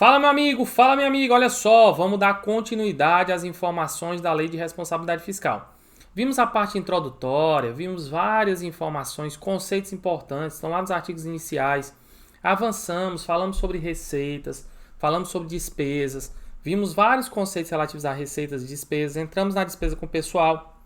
Fala meu amigo, fala minha amiga, olha só, vamos dar continuidade às informações da Lei de Responsabilidade Fiscal. Vimos a parte introdutória, vimos várias informações, conceitos importantes, estão lá nos artigos iniciais. Avançamos, falamos sobre receitas, falamos sobre despesas, vimos vários conceitos relativos a receitas e despesas, entramos na despesa com o pessoal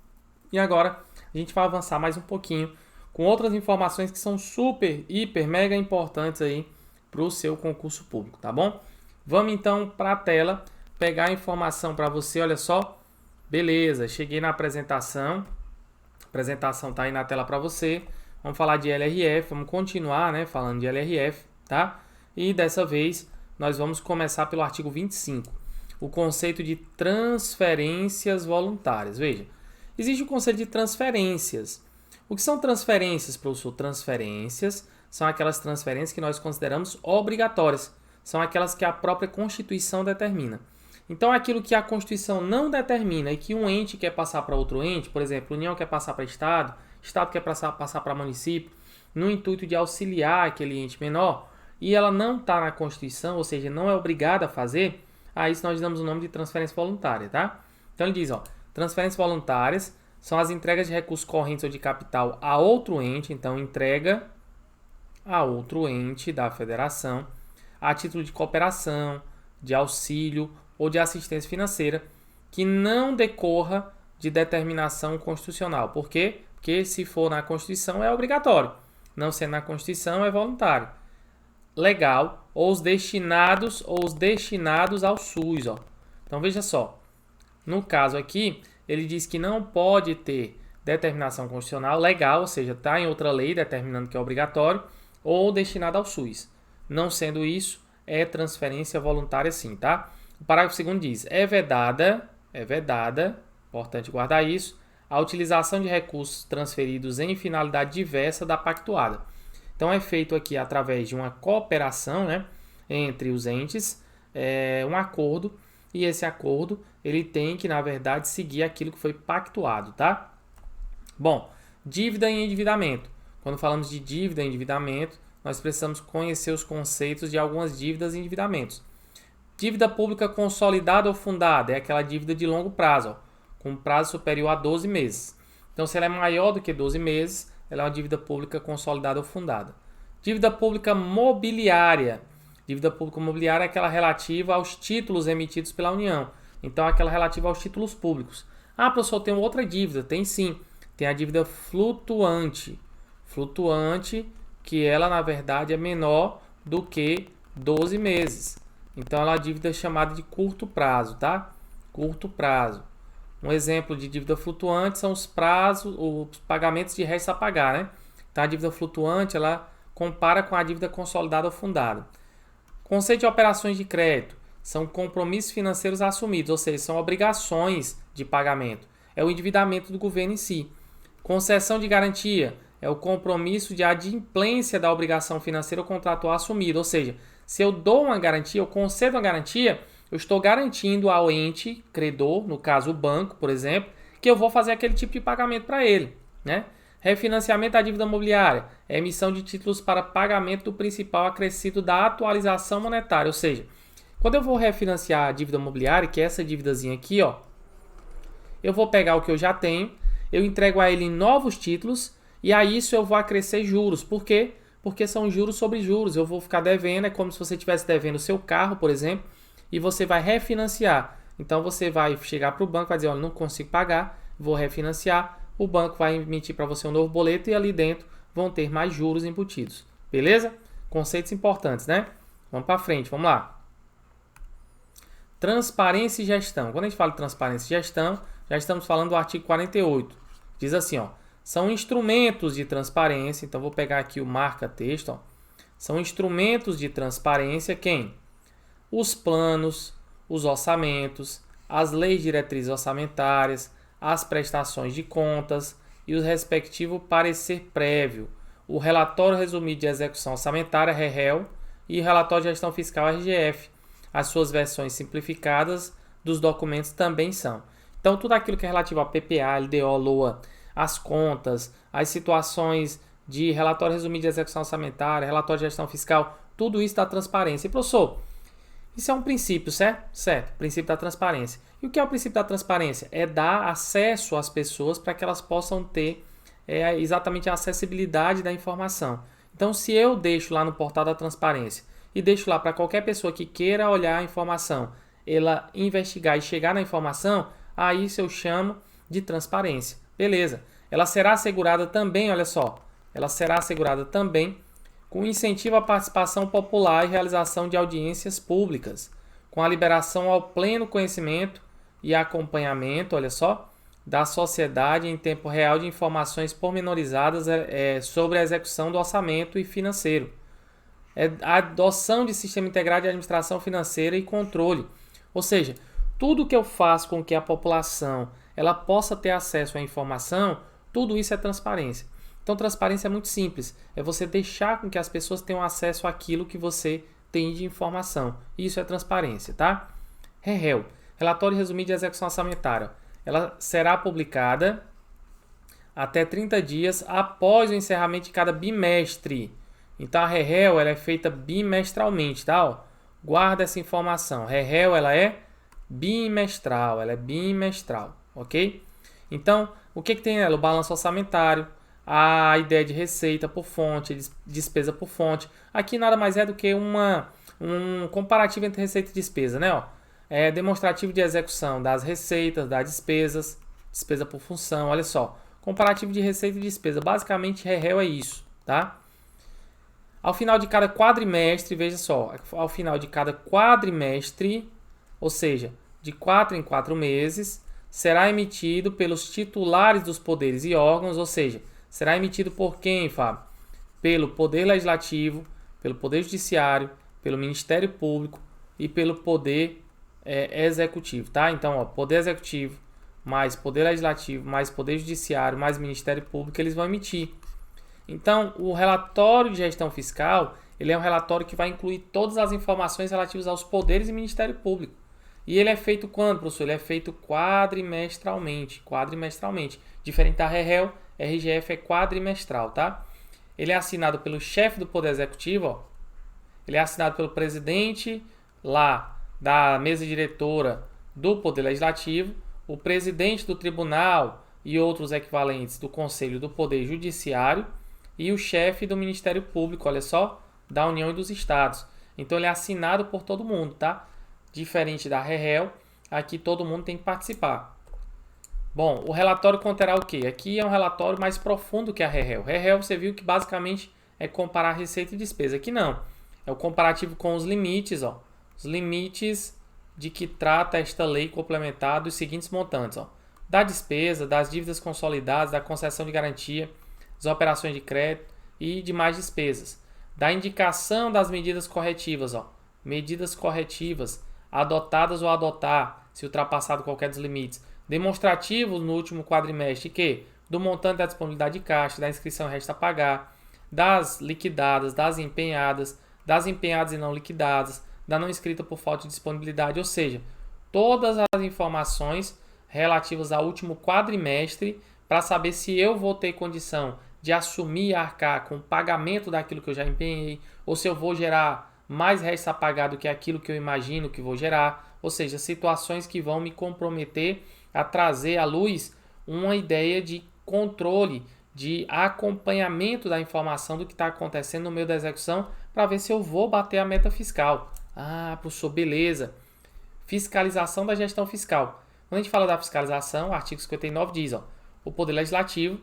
e agora a gente vai avançar mais um pouquinho com outras informações que são super, hiper, mega importantes aí para o seu concurso público, tá bom? Vamos então para a tela, pegar a informação para você, olha só. Beleza, cheguei na apresentação. A apresentação está aí na tela para você. Vamos falar de LRF, vamos continuar, né, falando de LRF, tá? E dessa vez nós vamos começar pelo artigo 25, o conceito de transferências voluntárias. Veja, existe o conceito de transferências. O que são transferências, professor? Transferências são aquelas transferências que nós consideramos obrigatórias. São aquelas que a própria Constituição determina. Então, aquilo que a Constituição não determina e que um ente quer passar para outro ente, por exemplo, a União quer passar para Estado, Estado quer passar para município, no intuito de auxiliar aquele ente menor, e ela não está na Constituição, ou seja, não é obrigada a fazer, a isso nós damos o nome de transferência voluntária, tá? Então, ele diz, transferências voluntárias são as entregas de recursos correntes ou de capital a outro ente, então entrega a outro ente da federação, a título de cooperação, de auxílio ou de assistência financeira, que não decorra de determinação constitucional. Por quê? Porque se for na Constituição é obrigatório, não sendo na Constituição é voluntário. Legal, ou os destinados ao SUS. Então veja só, no caso aqui, ele diz que não pode ter determinação constitucional legal, ou seja, está em outra lei determinando que é obrigatório, ou destinado ao SUS. Não sendo isso, é transferência voluntária sim, tá? O parágrafo 2º diz, é vedada, importante guardar isso, a utilização de recursos transferidos em finalidade diversa da pactuada. Então, é feito aqui através de uma cooperação, né, entre os entes, um acordo, e esse acordo, ele tem que, na verdade, seguir aquilo que foi pactuado, tá? Bom, dívida e endividamento. Quando falamos de dívida e endividamento, nós precisamos conhecer os conceitos de algumas dívidas e endividamentos. Dívida pública consolidada ou fundada é aquela dívida de longo prazo, com prazo superior a 12 meses. Então, se ela é maior do que 12 meses, ela é uma dívida pública consolidada ou fundada. Dívida pública mobiliária. Dívida pública mobiliária é aquela relativa aos títulos emitidos pela União. Então, aquela relativa aos títulos públicos. Ah, professor, tem outra dívida? Tem sim. Tem a dívida flutuante. Flutuante, que ela, na verdade, é menor do que 12 meses. Então, ela é uma dívida chamada de curto prazo, tá? Curto prazo. Um exemplo de dívida flutuante são os prazos, os pagamentos de restos a pagar, né? Então, a dívida flutuante, ela compara com a dívida consolidada ou fundada. Conceito de operações de crédito são compromissos financeiros assumidos, ou seja, são obrigações de pagamento. É o endividamento do governo em si. Concessão de garantia é o compromisso de adimplência da obrigação financeira ou contratual assumida. Ou seja, se eu dou uma garantia, eu concedo uma garantia, eu estou garantindo ao ente credor, no caso o banco, por exemplo, que eu vou fazer aquele tipo de pagamento para ele, né? Refinanciamento da dívida mobiliária é emissão de títulos para pagamento do principal acrescido da atualização monetária. Ou seja, quando eu vou refinanciar a dívida mobiliária, que é essa dívidazinha aqui, eu vou pegar o que eu já tenho, eu entrego a ele em novos títulos e a isso eu vou acrescer juros. Por quê? Porque são juros sobre juros. Eu vou ficar devendo, é como se você estivesse devendo o seu carro, por exemplo, e você vai refinanciar. Então você vai chegar para o banco e vai dizer, olha, não consigo pagar, vou refinanciar. O banco vai emitir para você um novo boleto e ali dentro vão ter mais juros embutidos. Beleza? Conceitos importantes, né? Vamos para frente, vamos lá. Transparência e gestão. Quando a gente fala de transparência e gestão, já estamos falando do artigo 48. Diz assim, são instrumentos de transparência. Então, vou pegar aqui o marca-texto. São instrumentos de transparência quem? Os planos, os orçamentos, as leis diretrizes orçamentárias, as prestações de contas e o respectivo parecer prévio, o relatório resumido de execução orçamentária, REL, e o relatório de gestão fiscal, RGF. As suas versões simplificadas dos documentos também são. Então, tudo aquilo que é relativo a PPA, LDO, LOA, as contas, as situações de relatório resumido de execução orçamentária, relatório de gestão fiscal, tudo isso dá transparência. E, professor, Isso é um princípio, certo? Certo, princípio da transparência. E o que é o princípio da transparência? É dar acesso às pessoas para que elas possam ter exatamente a acessibilidade da informação. Então, se eu deixo lá no portal da transparência e deixo lá para qualquer pessoa que queira olhar a informação, ela investigar e chegar na informação, aí isso eu chamo de transparência. Beleza. Ela será assegurada também, olha só, ela será assegurada também com incentivo à participação popular e realização de audiências públicas, com a liberação ao pleno conhecimento e acompanhamento, olha só, da sociedade em tempo real de informações pormenorizadas sobre a execução do orçamento e financeiro. A adoção de sistema integrado de administração financeira e controle. Ou seja, tudo que eu faço com que a população ela possa ter acesso à informação, tudo isso é transparência. Então, transparência é muito simples. É você deixar com que as pessoas tenham acesso àquilo que você tem de informação. Isso é transparência, tá? REREL, Relatório Resumido de Execução Orçamentária. Ela será publicada até 30 dias após o encerramento de cada bimestre. Então, a REREL ela é feita bimestralmente, tá? Ó, guarda essa informação. REREL ela é bimestral, ok? Então, o que tem nela? O balanço orçamentário, a ideia de receita por fonte, despesa por fonte. Aqui nada mais é do que um comparativo entre receita e despesa, né? Ó, é demonstrativo de execução das receitas, das despesas, despesa por função, olha só. Comparativo de receita e despesa, basicamente REREL é isso, tá? Ao final de cada quadrimestre, veja só, ao final de cada quadrimestre, ou seja, de 4 em 4 meses, será emitido pelos titulares dos poderes e órgãos, ou seja, será emitido por quem, Fábio? Pelo Poder Legislativo, pelo Poder Judiciário, pelo Ministério Público e pelo Poder Executivo, tá? Então, ó, Poder Executivo, mais Poder Legislativo, mais Poder Judiciário, mais Ministério Público, eles vão emitir. Então, o relatório de gestão fiscal, ele é um relatório que vai incluir todas as informações relativas aos poderes e Ministério Público. E ele é feito quando, professor? Ele é feito quadrimestralmente. Diferente da REREL, RGF é quadrimestral, tá? Ele é assinado pelo chefe do Poder Executivo, ó. Ele é assinado pelo presidente lá da mesa diretora do Poder Legislativo, o presidente do tribunal e outros equivalentes do Conselho do Poder Judiciário e o chefe do Ministério Público, olha só, da União e dos Estados. Então ele é assinado por todo mundo, tá? Diferente da REREL, aqui todo mundo tem que participar. Bom, o relatório conterá o quê? Aqui é um relatório mais profundo que a REREL. REREL você viu que basicamente é comparar receita e despesa. Aqui não. É o comparativo com os limites, ó. Os limites de que trata esta lei complementar dos seguintes montantes, ó. Da despesa, das dívidas consolidadas, da concessão de garantia, das operações de crédito e demais despesas. Da indicação das medidas corretivas, ó. Medidas corretivas adotadas ou adotar, se ultrapassado qualquer dos limites. Demonstrativos no último quadrimestre que do montante da disponibilidade de caixa, da inscrição resta a pagar, das liquidadas, das empenhadas e não liquidadas, da não inscrita por falta de disponibilidade, ou seja, todas as informações relativas ao último quadrimestre para saber se eu vou ter condição de assumir e arcar com o pagamento daquilo que eu já empenhei, ou se eu vou gerar mais resta a pagar do que aquilo que eu imagino que vou gerar, ou seja, situações que vão me comprometer a trazer à luz uma ideia de controle, de acompanhamento da informação do que está acontecendo no meio da execução para ver se eu vou bater a meta fiscal. Ah, professor, beleza. Fiscalização da gestão fiscal. Quando a gente fala da fiscalização, o artigo 59 diz, ó, o Poder Legislativo,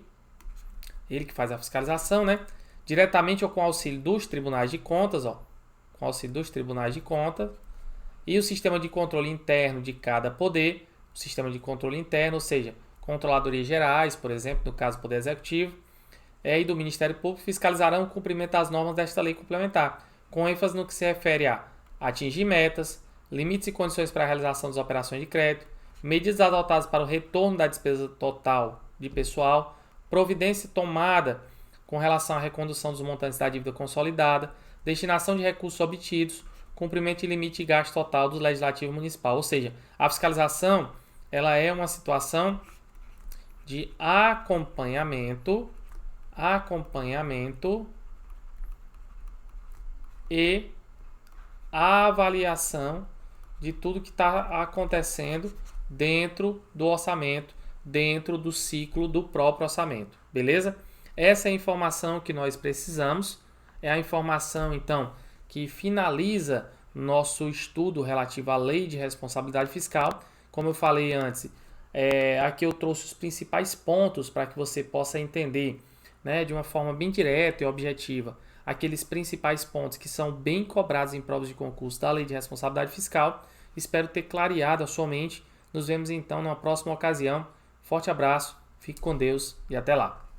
ele que faz a fiscalização, né? Diretamente ou com auxílio dos tribunais de contas, ó, com auxílio dos tribunais de contas, e o sistema de controle interno de cada poder, o sistema de controle interno, ou seja, controladorias gerais, por exemplo, no caso do Poder Executivo, e do Ministério Público, fiscalizarão o cumprimento das normas desta lei complementar, com ênfase no que se refere a atingir metas, limites e condições para a realização das operações de crédito, medidas adotadas para o retorno da despesa total de pessoal, providência tomada com relação à recondução dos montantes da dívida consolidada, destinação de recursos obtidos, cumprimento de limite e gasto total do Legislativo Municipal. Ou seja, a fiscalização ela é uma situação de acompanhamento e a avaliação de tudo que está acontecendo dentro do orçamento, dentro do ciclo do próprio orçamento, beleza? Essa é a informação que nós precisamos, é a informação, então, que finaliza nosso estudo relativo à Lei de Responsabilidade Fiscal. Como eu falei antes, aqui eu trouxe os principais pontos para que você possa entender, né, de uma forma bem direta e objetiva, aqueles principais pontos que são bem cobrados em provas de concurso da Lei de Responsabilidade Fiscal. Espero ter clareado a sua mente. Nos vemos então numa próxima ocasião. Forte abraço, fique com Deus e até lá.